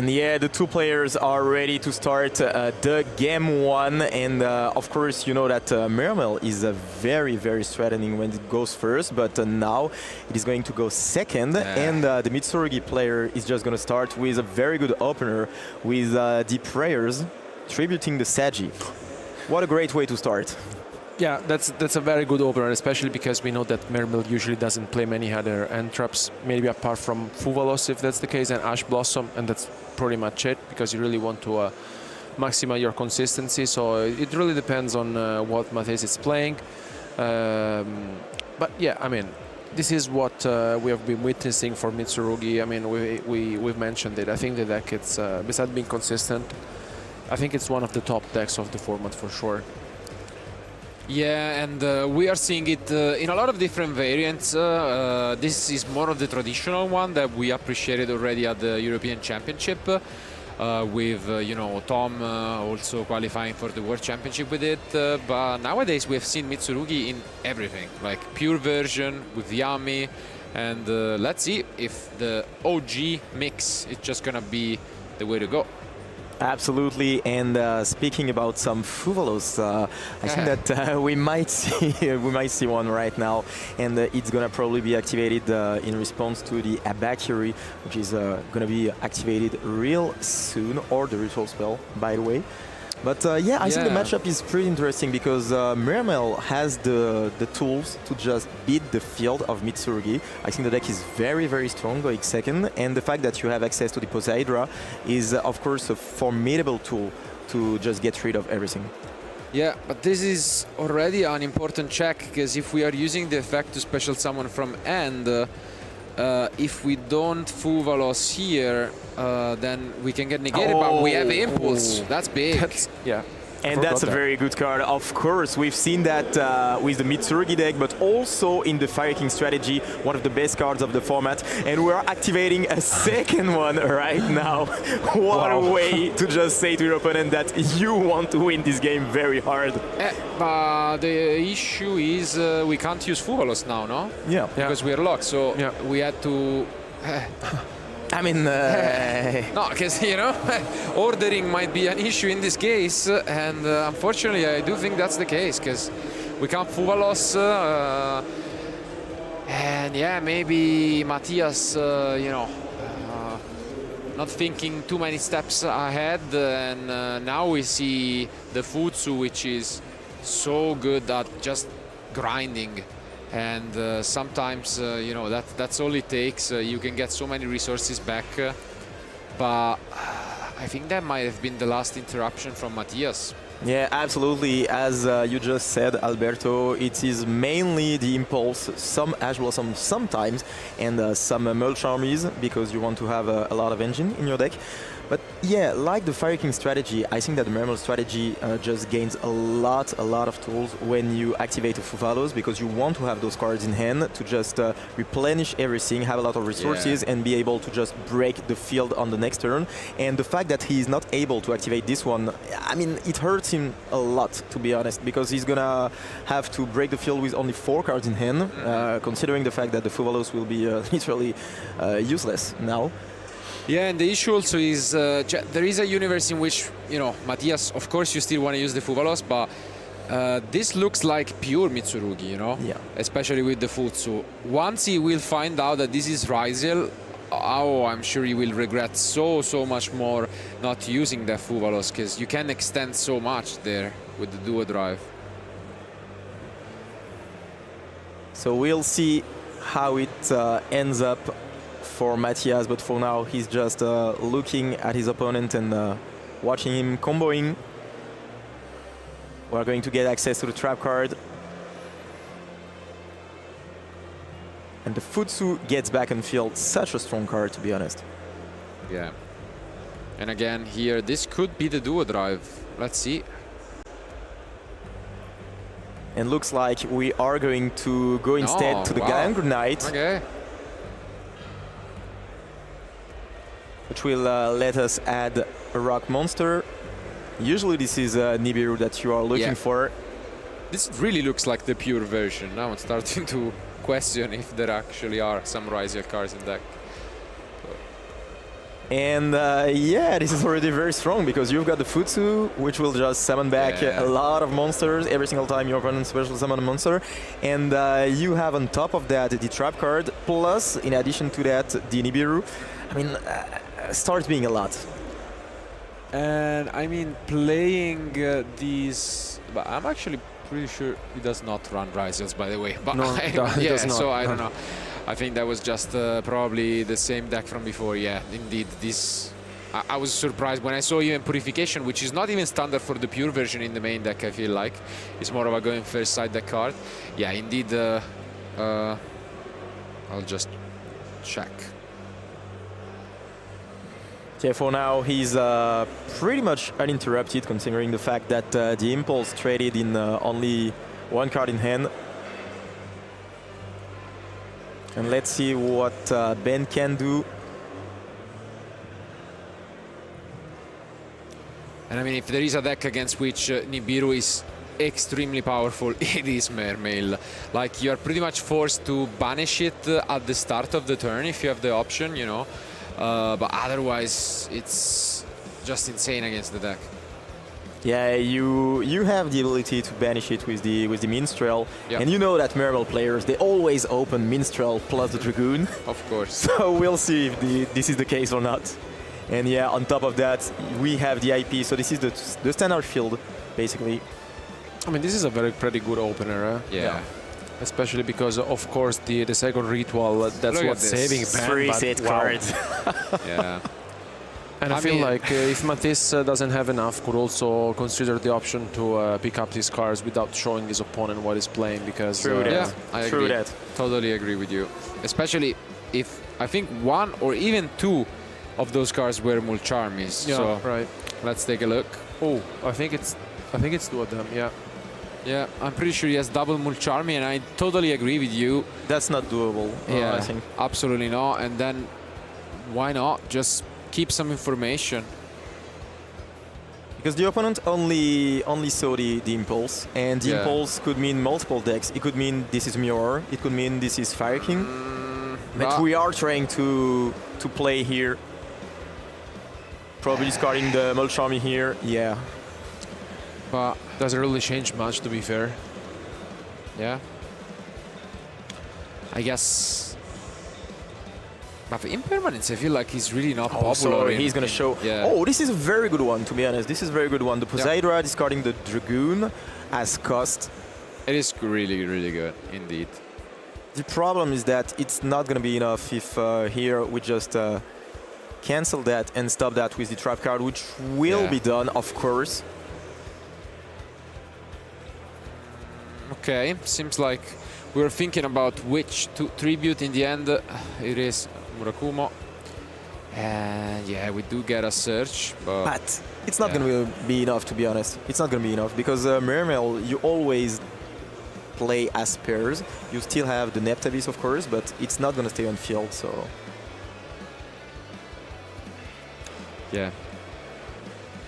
And yeah, the two players are ready to start the game one. And of course, you know that Mermail is very, very threatening when it goes first. But now it is going to go second. And the Mitsurugi player is just going to start with a very good opener with the prayers tributing the Sagi. What a great way to start. Yeah, that's a very good opener, especially because we know that Mermail usually doesn't play many other end traps, maybe apart from Fuvalos if that's the case, and Ash Blossom, and that's pretty much it, because you really want to maximize your consistency. So it really depends on what Matthäus is playing. But yeah, I mean, this is what we have been witnessing for Mitsurugi. I mean, we've mentioned it. I think the deck, it's besides being consistent, I think it's one of the top decks of the format for sure. Yeah, and we are seeing it in a lot of different variants. This is more of the traditional one that we appreciated already at the European Championship, with you know, Tom also qualifying for the World Championship with it. But nowadays we have seen Mitsurugi in everything, like pure version with Yami, and let's see if the OG mix is just gonna be the way to go. Absolutely, and speaking about some Fuvalos, I think that we might see one right now, and it's gonna probably be activated in response to the Abakiri, which is gonna be activated real soon, or the ritual spell, by the way. But yeah, I think the matchup is pretty interesting because Mermail has the tools to just beat the field of Mitsurugi. I think the deck is very, very strong going second, and the fact that you have access to the Poseidra is, of course, a formidable tool to just get rid of everything. Yeah, but this is already an important check, because if we are using the effect to special summon from end, if we don't Fuvalos here, then we can get negated, but we have Impulse. That's big. Yeah. And that's a very good card. Of course, we've seen that with the Mitsurugi deck, but also in the Fire King strategy, one of the best cards of the format. And we're activating a second one right now. What a way to just say to your opponent that you want to win this game very hard. But the issue is we can't use Fuvalos now, no? Yeah. Because we are locked, so we had to... I mean, no, because, you know, ordering might be an issue in this case, and unfortunately I do think that's the case, because we can't Fuvalos, and yeah, maybe Matthäus, you know, not thinking too many steps ahead, and now we see the Futsu, which is so good at just grinding. And sometimes, you know, that's all it takes. You can get so many resources back. But I think that might have been the last interruption from Matthäus. Yeah, absolutely. As you just said, Alberto, it is mainly the Impulse, some Ash Blossom sometimes, and some Mulch Armies, because you want to have a lot of engine in your deck. But yeah, like the Fire King strategy, I think that the Mermail strategy just gains a lot of tools when you activate the Fuvalos, because you want to have those cards in hand to just replenish everything, have a lot of resources, and be able to just break the field on the next turn. And the fact that he is not able to activate this one, I mean, it hurts him a lot, to be honest, because he's gonna have to break the field with only 4 cards in hand, considering the fact that the Fuvalos will be literally useless now. Yeah, and the issue also is there is a universe in which, you know, Matthäus, of course you still want to use the Fuvalos, but this looks like pure Mitsurugi, you know? Yeah. Especially with the Futsu. Once he will find out that this is Ryzel, oh, I'm sure he will regret so much more not using the Fuvalos, because you can extend so much there with the Duo Drive. So we'll see how it ends up for Matthäus, but for now he's just looking at his opponent and watching him comboing. We're going to get access to the trap card. And the Futsu gets back on field. Such a strong card, to be honest. Yeah. And again, here, this could be the Duo Drive. Let's see. And looks like we are going to go instead to the Galangur Knight. Okay. Which will let us add a rock monster. Usually this is Nibiru that you are looking for. This really looks like the pure version. Now I'm starting to question if there actually are some Ryzel cards in deck. And yeah, this is already very strong because you've got the Futsu, which will just summon back a lot of monsters every single time your opponent special summon a monster. And you have on top of that the trap card, plus in addition to that the Nibiru. I mean, starts being a lot. And I mean, playing these, but I'm actually pretty sure he does not run Ryzels, by the way. But No, he does not. So I don't know. I think that was just probably the same deck from before. Yeah, indeed. This I was surprised when I saw even Purification, which is not even standard for the pure version in the main deck. I feel like it's more of a going first side deck card. Yeah, indeed. I'll just check. Yeah, for now he's pretty much uninterrupted, considering the fact that the Impulse traded in only one card in hand. And let's see what Ben can do. And I mean, if there is a deck against which Nibiru is extremely powerful, it is Mermail. Like, you are pretty much forced to banish it at the start of the turn if you have the option, you know. But otherwise, it's just insane against the deck. Yeah, you have the ability to banish it with the Minstrel, and you know that Mermail players, they always open Minstrel plus the Dragoon. Of course. So we'll see if this is the case or not. And yeah, on top of that, we have the IP. So this is the standard field, basically. I mean, this is a pretty good opener. Yeah. Especially because, of course, the second ritual, that's what's saving Ben. Free set cards. Yeah. And I feel like if Matisse doesn't have enough, could also consider the option to pick up these cards without showing his opponent what he's playing, because... True that. Yeah, I agree. That. Totally agree with you. Especially if I think one or even two of those cards were Mulcharmies. Yeah, so right. Let's take a look. Oh, I think it's two of them, yeah. Yeah, I'm pretty sure he has double Mulcharmy, and I totally agree with you. That's not doable, Yeah, I think. absolutely not. And then why not just keep some information? Because the opponent only saw the Impulse, and the Impulse could mean multiple decks. It could mean this is Mirror, it could mean this is Fire King. But we are trying to play here. Probably discarding the Mulcharmy here, yeah. But doesn't really change much, to be fair. Yeah. I guess. But for Impermanence, I feel like he's really not popular. So he's going to show... Yeah. Oh, this is a very good one, to be honest. This is a very good one. The Poseidra discarding the Dragoon as cost. It is really, really good, indeed. The problem is that it's not going to be enough if here we just cancel that and stop that with the trap card, which will be done, of course. Okay, seems like we were thinking about which to tribute in the end. It is Murakumo. And yeah, we do get a search, but it's not going to be enough, to be honest. It's not going to be enough because Mermail, you always play as pairs. You still have the Neptavis, of course, but it's not going to stay on field, so... Yeah.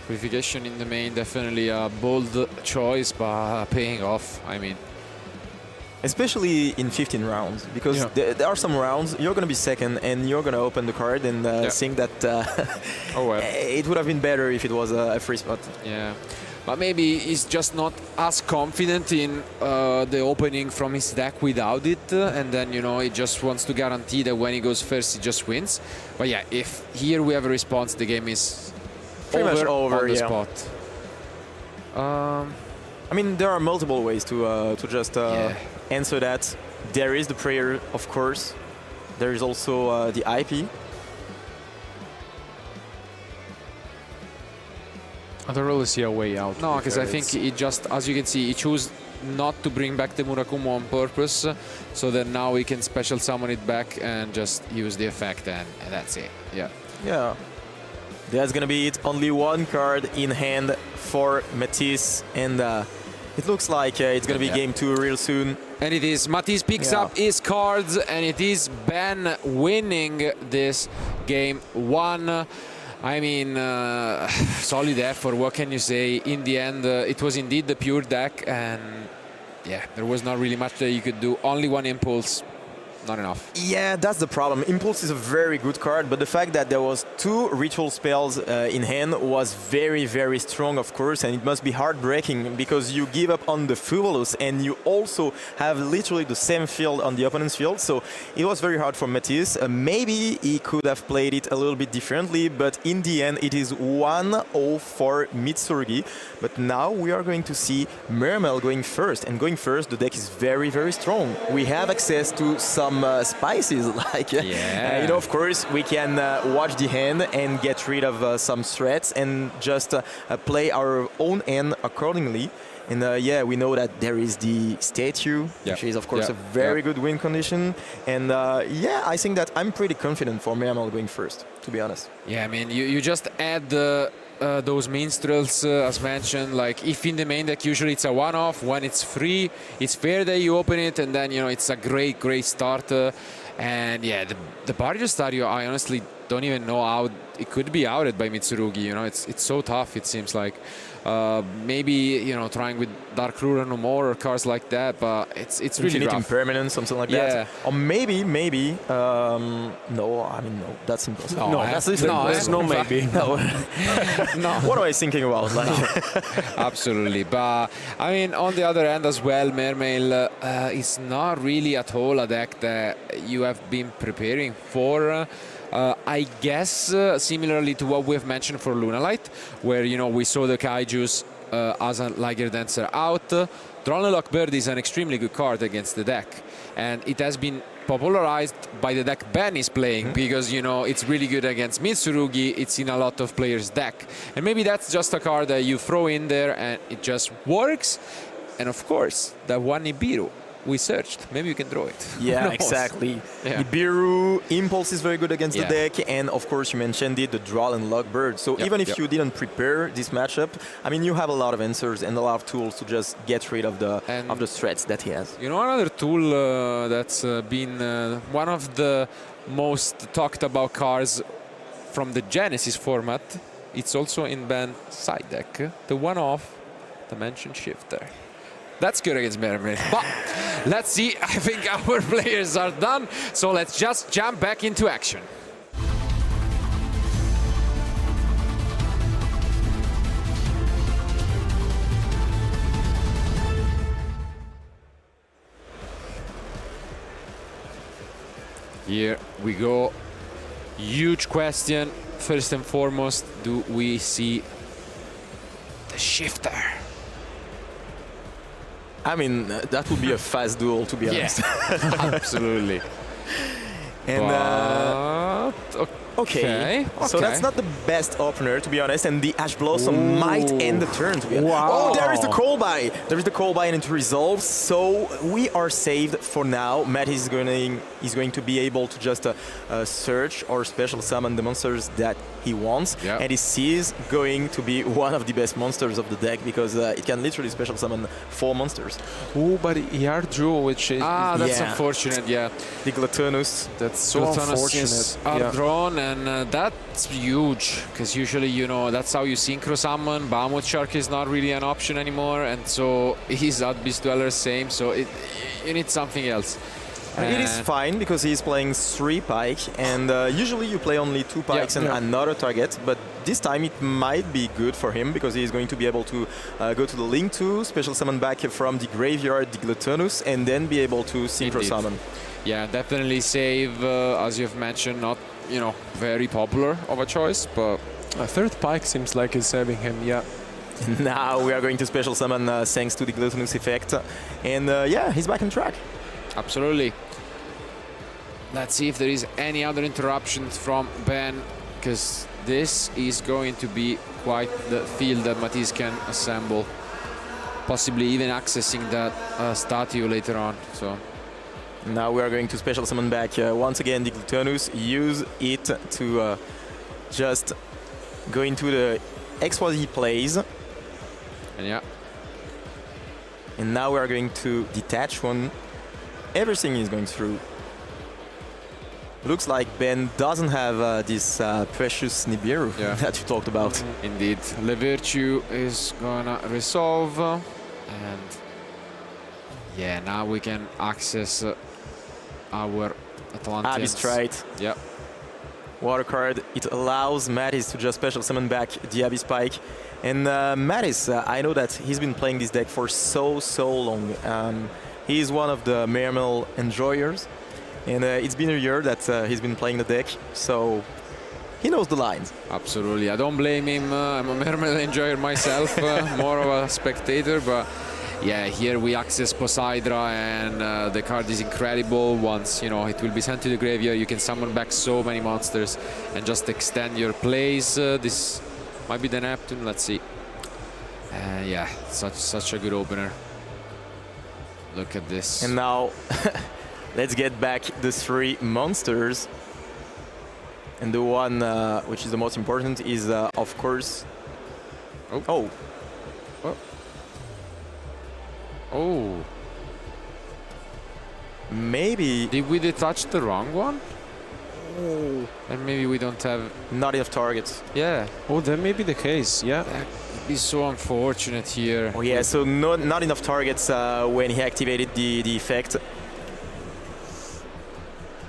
Purification in the main, definitely a bold choice, but paying off, I mean. Especially in 15 rounds, because there are some rounds you're going to be second and you're going to open the card and think that it would have been better if it was a free spot. Yeah, but maybe he's just not as confident in the opening from his deck without it, and then, you know, he just wants to guarantee that when he goes first, he just wins. But yeah, if here we have a response, the game is pretty much over on the spot. I mean, there are multiple ways to just answer that. There is the prayer, of course. There is also the IP. I don't really see a way out. No, because I think he just, as you can see, he chose not to bring back the Murakumo on purpose, so that now he can special summon it back and just use the effect, and that's it. Yeah. Yeah. That's gonna be it. Only one card in hand for Matisse, and it looks like it's gonna be game 2 real soon. And it is. Matisse picks up his cards, and it is Ben winning this game 1. I mean, solid effort, what can you say? In the end, it was indeed the pure deck, and yeah, there was not really much that you could do. Only one impulse. not enough. Yeah, that's the problem. Impulse is a very good card, but the fact that there was 2 ritual spells in hand was very, very strong, of course, and it must be heartbreaking because you give up on the Fuvolus and you also have literally the same field on the opponent's field, so it was very hard for Matthias. Maybe he could have played it a little bit differently, but in the end it is 1-0 for Mitsurugi. But now we are going to see Mermail going first, and going first the deck is very, very strong. We have access to some spices, like of course we can watch the hand and get rid of some threats and just play our own hand accordingly. And we know that there is the statue, which is of course a very good win condition. And I think that I'm pretty confident for Mermail going first, to be honest. Yeah, I mean, you just add those minstrels, as mentioned. Like, if in the main deck usually it's a one-off, when it's free, it's fair that you open it, and then it's a great start. And the Barrio Stadio, I honestly don't even know how it could be outed by Mitsurugi. It's so tough. It seems like maybe trying with Dark Ruler no more or cards like that, but it's really rough. Impermanence, something like that. Or maybe no, that's impossible. There's no maybe. No. What am I thinking about? Absolutely. But I mean, on the other end as well, Mermail is not really at all a deck that you have been preparing for. I guess similarly to what we've mentioned for Lunalight, where we saw the Kaijus as a Liger Dancer out. Dronelock Bird is an extremely good card against the deck, and it has been popularized by the deck Ben is playing because it's really good against Mitsurugi. It's in a lot of players' deck, and maybe that's just a card that you throw in there and it just works. And of course, that one Nibiru we searched. Maybe you can draw it. Yeah, exactly. Nibiru, Impulse is very good against the deck, and of course you mentioned it, the Draw and Lock Bird. So even if you didn't prepare this matchup, I mean, you have a lot of answers and a lot of tools to just get rid of the threats that he has. Another tool that's been one of the most talked about cards from the Genesis format. It's also in Ben side deck, the one-off Dimension Shifter. That's good against Mermail. But let's see. I think our players are done. So let's just jump back into action. Here we go. Huge question. First and foremost, do we see the Shifter? I mean, that would be a fast duel, to be honest. Absolutely. And okay. So that's not the best opener, to be honest, and the Ash Blossom might end the turn, to be honest. Wow. Oh, there is the call by. There is the call by, and it resolves. So we are saved for now. Matt is going to be able to just search or special summon the monsters that he wants, and this is going to be one of the best monsters of the deck because it can literally special summon 4 monsters. Oh, but he hard drew, which is that's unfortunate. The Gluttonus. That's so unfortunate. Are drawn, and that's huge because usually that's how you synchro summon. Bahamut Shark is not really an option anymore, and so his Beast Dweller same. So you need something else. It is fine because he's playing 3 pike, and usually you play only 2 pikes and another target, but this time it might be good for him because he's going to be able to go to the Link 2, special summon back from the graveyard the Gluttonus, and then be able to synchro summon. Yeah, definitely save, as you've mentioned, not very popular of a choice, but a 3rd pike seems like it's saving him. Now we are going to special summon thanks to the Gluttonus effect, and he's back on track. Absolutely. Let's see if there is any other interruptions from Ben, because this is going to be quite the field that Matisse can assemble, possibly even accessing that statue later on. So now we are going to special summon back once again the Gluttonus, use it to just go into the XYZ plays. And now we are going to detach one. Everything is going through. Looks like Ben doesn't have this precious Nibiru that you talked about. Indeed. Le Virtue is gonna resolve. And now we can access our Atlanteans. Abyss Stride. Yeah. Water card. It allows Mattis to just special summon back the Abyss Spike. And Mattis, I know that he's been playing this deck for so long. He's one of the Mermail enjoyers. And it's been a year that he's been playing the deck, so he knows the lines. Absolutely. I don't blame him. I'm a Mermail enjoyer myself, more of a spectator, but yeah, here we access Poseidra, and the card is incredible. Once, you know, it will be sent to the graveyard, you can summon back so many monsters and just extend your plays. This might be the Neptune, let's see. Yeah, such a good opener. Look at this. And now, let's get back the 3 monsters. And the one which is the most important is, of course... Oh. Maybe... Did we detach the wrong one? Oh. And maybe we don't have... Not enough targets. Yeah. Oh, that may be the case, yeah. That would be so unfortunate here. Oh yeah, so not enough targets when he activated the effect.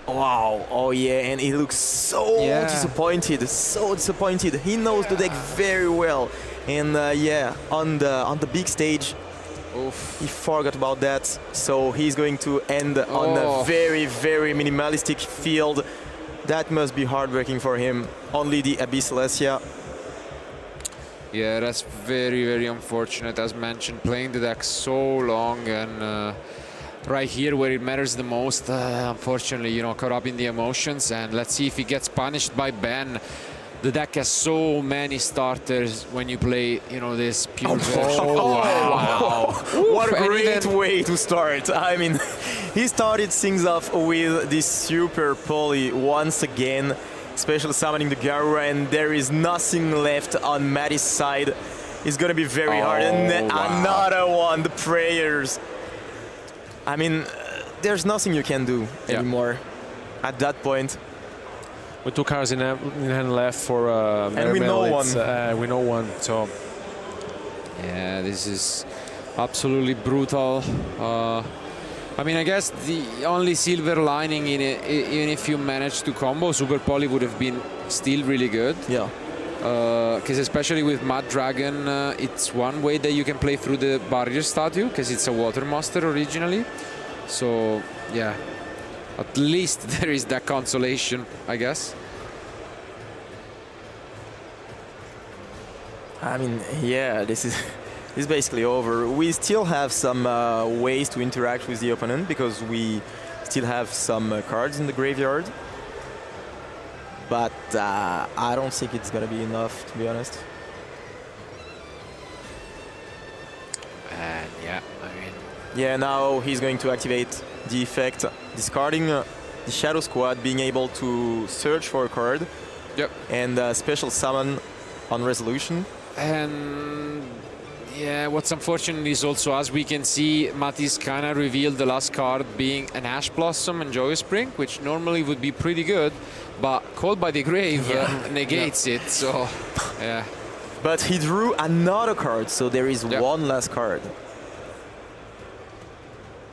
Wow, oh yeah, and he looks so disappointed, so disappointed. He knows the deck very well. And yeah, on the big stage, he forgot about that. So he's going to end on a very minimalistic field. That must be heartbreaking for him. Only the Abyss Celestia. Yeah, that's very unfortunate. As mentioned, playing the deck so long, and right here where it matters the most, unfortunately, you know, caught up in the emotions. And let's see if he gets punished by Ben. The deck has so many starters when you play, you know, this pure version. Wow. What a great way to start. I mean, he started things off with this super poly once again, special summoning the Garura, and there is nothing left on Mattis' side. It's going to be very hard. And another one, the prayers. I mean, there's nothing you can do anymore at that point. With 2 cards in hand left for and we know one. We know one, so... Yeah, this is absolutely brutal. I mean, I guess the only silver lining in it, even if you manage to combo, Super Poly would have been still really good. Yeah. Because especially with Mad Dragon, it's one way that you can play through the barrier statue, because it's a water monster originally. So, yeah. At least there is that consolation, I guess. I mean, yeah, this is basically over. We still have some ways to interact with the opponent because we still have some cards in the graveyard. But I don't think it's gonna be enough, to be honest. And yeah, I mean... Yeah, now he's going to activate the effect, discarding the Shadow Squad, being able to search for a card. Yep. And special summon on resolution. And yeah, what's unfortunate is also, as we can see, Mattis kind of revealed the last card being an Ash Blossom and Joyous Spring, which normally would be pretty good, but Called by the Grave negates it, so yeah. But he drew another card, so there is one last card.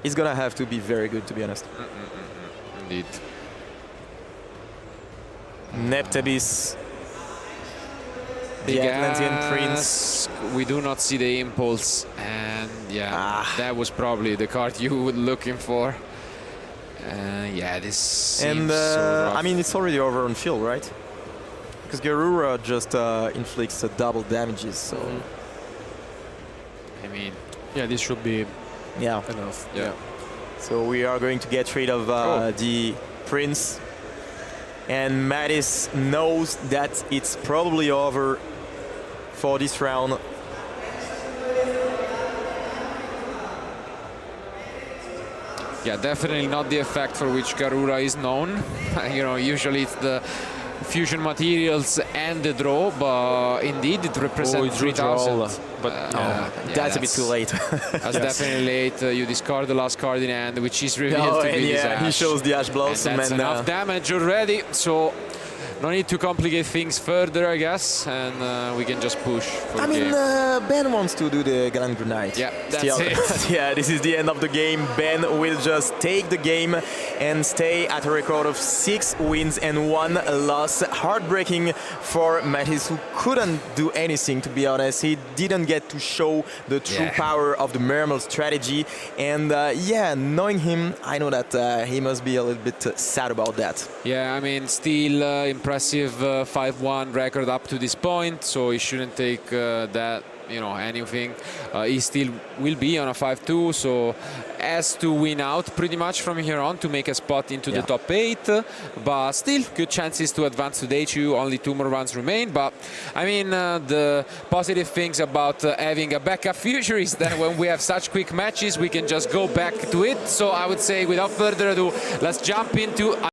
He's gonna have to be very good, to be honest. Indeed. Neptabis, the Big Atlantean ass. Prince. We do not see the impulse, and yeah, that was probably the card you were looking for. Yeah, this seems so rough. I mean, it's already over on field, right? Because Garura just inflicts double damages, so... I mean... Yeah, this should be Yeah. enough. Yeah. So we are going to get rid of the Prince. And Mattis knows that it's probably over for this round. Yeah, definitely not the effect for which Garura is known. You know, usually it's the fusion materials and the draw, but indeed it represents 3,000. But That's a bit too late. That's definitely late. You discard the last card in hand, which is revealed to be this Ash. He shows the Ash Blossom. And that's enough damage already. So no need to complicate things further, I guess, and we can just push for I the mean, game. Ben wants to do the Grand Grenade. Yeah, that's Still, it. yeah, this is the end of the game. Ben will just take the game and stay at a record of 6 wins and 1 loss. Heartbreaking for Mattis, who couldn't do anything, to be honest. He didn't get to show the true power of the Mermail strategy. And yeah, knowing him, I know that he must be a little bit sad about that. Yeah, I mean, still impressive 5-1 record up to this point, so he shouldn't take that, you know, anything. He still will be on a 5-2, so has to win out pretty much from here on to make a spot into the top 8. But still, good chances to advance to day 2. Only 2 more rounds remain. But I mean, the positive things about having a backup future is that when we have such quick matches, we can just go back to it. So I would say, without further ado, let's jump into